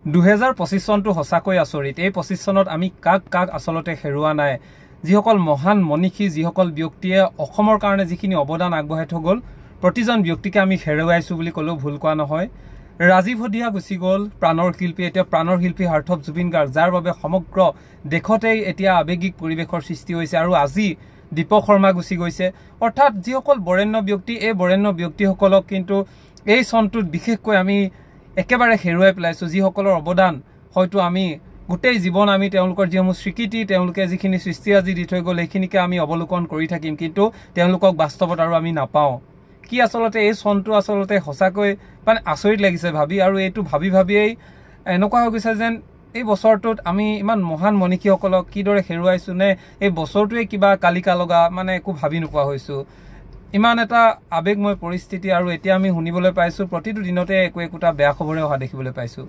2025 চনটো সঁচাকৈ আচৰিত। এই 25 চনত আমি কাক কাক আচলতে হেৰুৱা নাই, যিসকল মহান মনীষী, যিসকল ব্যক্তিয়ে অসমৰ কাৰণে যিখিনি অৱদান আগবঢ়াই থৈ গ'ল, প্ৰতিজন ব্যক্তিকে আমি হেৰুৱাইছোঁ বুলি ক'লেও ভুল কোৱা নহয়। ৰাজীৱ হদিয়া গুচি গ'ল, প্ৰাণৰ শিল্পী। এতিয়া প্ৰাণৰ শিল্পী হাৰ্থৱ জুবিন গাৰ্গ, যাৰ বাবে সমগ্ৰ দেশতেই এতিয়া আৱেগিক পৰিৱেশৰ সৃষ্টি হৈছে। আৰু আজি দীপক শৰ্মা গুচি গৈছে। অৰ্থাৎ যিসকল বৰেণ্য ব্যক্তি, এই বৰেণ্য ব্যক্তিসকলক কিন্তু এই চনটোত বিশেষকৈ আমি একেবাৰে হেৰুৱাই পেলাইছোঁ, যিসকলৰ অৱদান হয়তো আমি গোটেই জীৱন আমি তেওঁলোকৰ যিসমূহ স্বীকৃতি, তেওঁলোকে যিখিনি সৃষ্টিৰাজি দি থৈ গ'ল, সেইখিনিকে আমি অৱলোকন কৰি থাকিম, কিন্তু তেওঁলোকক বাস্তৱত আৰু আমি নাপাওঁ। কি আচলতে এই চনটো আচলতে সঁচাকৈ মানে আচৰিত লাগিছে ভাবি। আৰু এইটো ভাবি ভাবিয়েই এনেকুৱা হৈ গৈছে যেন এই বছৰটোত আমি ইমান মহান মনীষীসকলক কিদৰে হেৰুৱাইছোঁ, নে এই বছৰটোৱে কিবা কালিকা লগা, মানে একো ভাবি নোপোৱা হৈছোঁ। ইমান এটা আৱেগময় পৰিস্থিতি। আৰু এতিয়া আমি শুনিবলৈ পাইছোঁ প্ৰতিটো দিনতে একো একোটা বেয়া খবৰে অহা দেখিবলৈ পাইছোঁ।